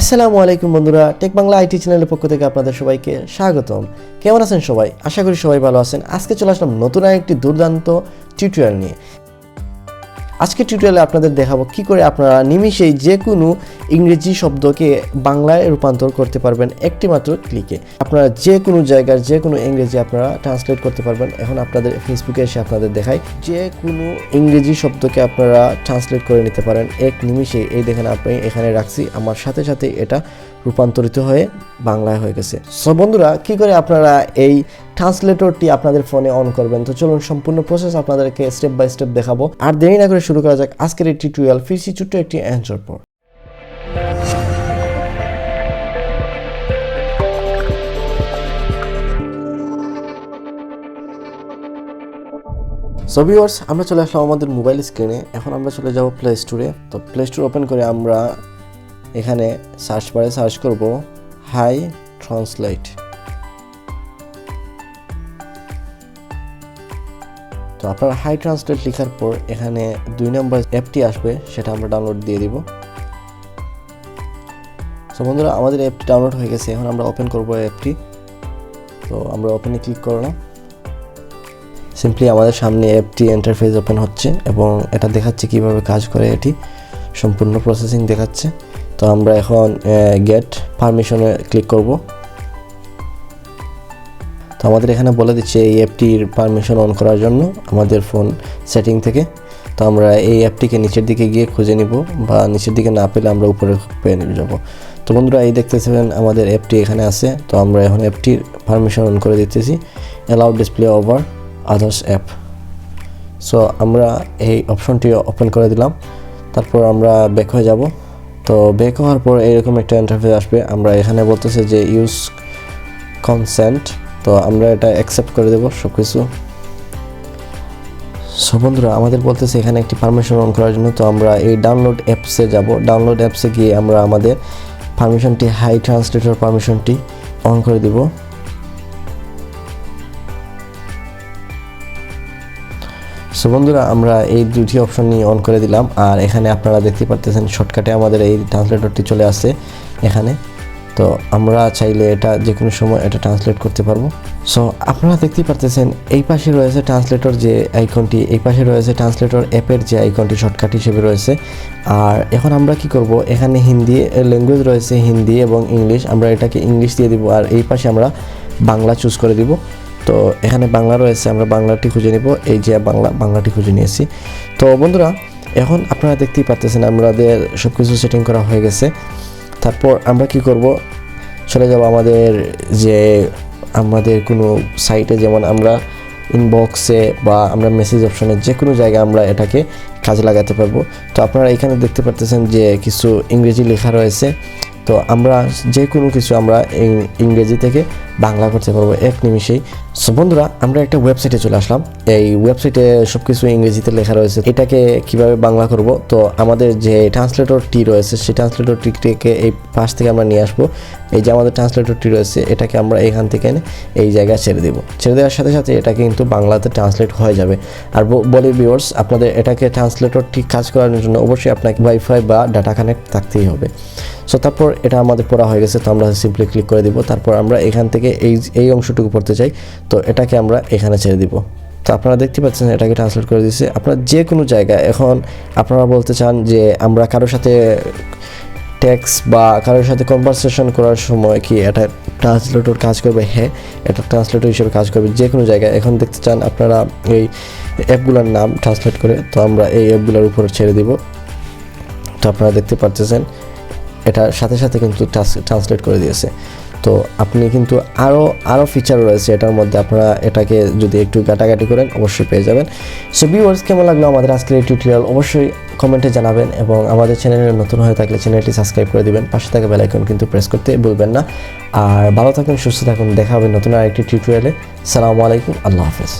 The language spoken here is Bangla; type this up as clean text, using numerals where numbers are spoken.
আসসালামু আলাইকুম বন্ধুরা, টেক বাংলা আইটি চ্যানেলের পক্ষ থেকে আপনাদের সবাইকে স্বাগতম। কেমন আছেন সবাই? আশা করি সবাই ভালো আছেন। আজকে চলে আসলাম নতুন একটি দুর্দান্ত টিউটোরিয়াল নিয়ে। আজকে টিউটোরিয়ালে আপনাদের দেখাবো কি করে আপনারা নিমিষেই যে কোনো ইংরেজি শব্দকে বাংলায় রূপান্তর করতে পারবেন একটি মাত্র ক্লিকে। আপনারা যে কোনো জায়গার যে কোনো ইংরেজি আপনারা ট্রান্সলেট করতে পারবেন। এখন আপনাদের ফেসবুকে এসে আপনাদের দেখাই যে কোনো ইংরেজি শব্দকে আপনারা ট্রান্সলেট করে নিতে পারেন এক নিমিষে। এই দেখেন আপনি এখানে রাখছি, আমার সাথে সাথে এটা রূপান্তরিত হয়ে বাংলায় হয়ে গেছে। সো বন্ধুরা, কি করে আপনারা এই ট্রান্সলেটরটি আপনাদের ফোনে অন করবেন, তো চলুন সম্পূর্ণ প্রসেস আপনাদেরকে স্টেপ বাই স্টেপ দেখাবো। আর দেরি না করে শুরু করা যাক আজকের এই টিউটোরিয়াল। ফিরছি ছোট্ট একটি অ্যান্সার পর। সো ভিউয়ার্স, আমরা চলে আসলাম আমাদের মোবাইল স্ক্রিনে। এখন আমরা চলে যাব প্লে স্টোরে। তো প্লে স্টোর ওপেন করে আমরা এখানে সার্চ বারে সার্চ করব হাই ট্রান্সলেট। তো আপনারা হাই ট্রান্সলেট লেখার পর এখানে 2 নম্বর অ্যাপটি আসবে, সেটা আমরা ডাউনলোড দিয়ে দিব। সো বন্ধুরা, আমাদের অ্যাপটি ডাউনলোড হয়ে গেছে। এখন আমরা ওপেন করব অ্যাপটি। তো আমরা ওপেনে ক্লিক করলাম। সিম্পলি আমাদের সামনে অ্যাপটি ইন্টারফেস ওপেন হচ্ছে এবং এটা দেখাচ্ছে কিভাবে কাজ করে। এটি সম্পূর্ণ প্রসেসিং দেখাচ্ছে। তো আমরা এখন গেট পারমিশনে ক্লিক করব। তো আমাদের এখানে বলে দিচ্ছে এই অ্যাপটির পারমিশন অন করার জন্য আমাদের ফোন সেটিং থেকে। তো আমরা এই অ্যাপটিকে নিচের দিকে গিয়ে খুঁজে নিব, বা নিচের দিকে না পেলে আমরা উপরে পেয়ে নিয়ে যাব। তো বন্ধুরা, এই দেখতেছেন আমাদের অ্যাপটি এখানে আছে। তো আমরা এখন অ্যাপটির পারমিশন অন করে দিতেছি, allow display over others app. So আমরা এই অপশনটি ওপেন করে দিলাম। তারপর আমরা ব্যাক হয়ে যাব। তো ব্যাক হওয়ার পর এরকম একটা ইন্টারফেস আসবে। আমরা এখানে বলতেছে যে ইউজ কনসেন্ট। তো আমরা এটা অ্যাকসেপ্ট করে দেব সব কিছু। সো বন্ধুরা, আমাদের বলতেছে এখানে একটি পারমিশন অন করার জন্য। তো আমরা এই ডাউনলোড অ্যাপসে যাব। ডাউনলোড অ্যাপসে গিয়ে আমরা আমাদের পারমিশনটি হাই ট্রান্সলেটর পারমিশনটি অন করে দিব। সো বন্ধুরা, আমরা এই দুটি অপশন নিয়ে অন করে দিলাম। আর এখানে আপনারা দেখতে পারতেছেন শর্টকাটে আমাদের এই ট্রান্সলেটরটি চলে আসছে এখানে। তো আমরা চাইলে এটা যে কোনো সময় এটা ট্রান্সলেট করতে পারবো। সো আপনারা দেখতে পারতেছেন এই পাশে রয়েছে ট্রান্সলেটর যে আইকনটি, এই পাশে রয়েছে ট্রান্সলেটর অ্যাপের যে আইকনটি শর্টকাট হিসেবে রয়েছে। আর এখন আমরা কি করব, এখানে হিন্দি ল্যাঙ্গুয়েজ রয়েছে, হিন্দি এবং ইংলিশ। আমরা এটাকে ইংলিশ দিয়ে দিব, আর এই পাশে আমরা বাংলা চুজ করে দিব। তো এখানে বাংলা রয়েছে, আমরা বাংলাটি খুঁজে নিব। এই যে বাংলাটি খুঁজে নিয়েছি। তো বন্ধুরা, এখন আপনারা দেখতেই পাচ্ছেন আমাদের সব কিছু সেটিং করা হয়ে গেছে। তারপর আমরা কি করব, চলে যাব আমাদের কোনো সাইটে, যেমন আমরা ইনবক্সে বা আমরা মেসেজ অপশনে যে কোনো জায়গায় আমরা এটাকে কাজে লাগাতে পারবো। তো আপনারা এখানে দেখতে পাচ্ছেন যে কিছু ইংরেজি লেখা রয়েছে। তো আমরা যে কোনো কিছু আমরা ইংরেজি থেকে বাংলা করতে পারবো এক নিমিষেই। সো বন্ধুরা, আমরা একটা ওয়েবসাইটে চলে আসলাম। এই ওয়েবসাইটে সব কিছু ইংরেজিতে লেখা রয়েছে। এটাকে কিভাবে বাংলা করব, তো আমাদের যে ট্রান্সলেটরটি রয়েছে সেই ট্রান্সলেটরটিকে এই পাশ থেকে আমরা নিয়ে আসবো। এই যে আমাদের ট্রান্সলেটরটি রয়েছে, এটাকে আমরা এখান থেকে এনে এই জায়গায় ছেড়ে দেবো। ছেড়ে দেওয়ার সাথে সাথে এটা কিন্তু বাংলাতে ট্রান্সলেট হয়ে যাবে। আর বলি ভিউয়ার্স, আপনাদের এটাকে ট্রান্সলেটরটি কাজ করানোর জন্য অবশ্যই আপনাকে ওয়াইফাই বা ডাটা কানেক্ট থাকতেই হবে। সো তারপর এটা আমাদের পড়া হয়ে গেছে। তো আমরা সিম্পলি ক্লিক করে দিব। তারপর আমরা এখান থেকে এই অংশটুকু পড়তে চাই, তো এটাকে আমরা এখানে ছেড়ে দিব। তো আপনারা দেখতে পাচ্ছেন এটাকে ট্রান্সলেট করে দিয়েছে। আপনারা যে কোনো জায়গায় এখন আপনারা বলতে চান যে আমরা কারোর সাথে টেক্সট বা কারোর সাথে কনভারসেশন করার সময় কি এটা ট্রান্সলেটর কাজ করবে? হ্যাঁ, এটা ট্রান্সলেটর হিসেবে কাজ করবে যে কোনো জায়গায়। এখন দেখতে চান আপনারা এই অ্যাপগুলোর নাম ট্রান্সলেট করে, তো আমরা এই অ্যাপগুলোর উপর ছেড়ে দিব। তো আপনারা দেখতে পাচ্ছেন এটার সাথে সাথে কিন্তু ট্রান্সলেট করে দিয়েছে। তো আপনি কিন্তু আরও ফিচার রয়েছে এটার মধ্যে, আপনারা এটাকে যদি একটু ঘাটাঘাটি করেন অবশ্যই পেয়ে যাবেন। সো ভিউয়ার্স, কেমন লাগলো আমাদের আজকের এই টিউটোরিয়াল অবশ্যই কমেন্টে জানাবেন, এবং আমাদের চ্যানেলে নতুন হয়ে থাকলে চ্যানেলটি সাবস্ক্রাইব করে দিবেন। পাশে থাকা বেল আইকন কিন্তু প্রেস করতে ভুলবেন না। আর ভালো থাকুন, সুস্থ থাকুন। দেখা হবে নতুন আরেকটি টিউটোরিয়ালে। আসসালামু আলাইকুম, আল্লাহ হাফেজ।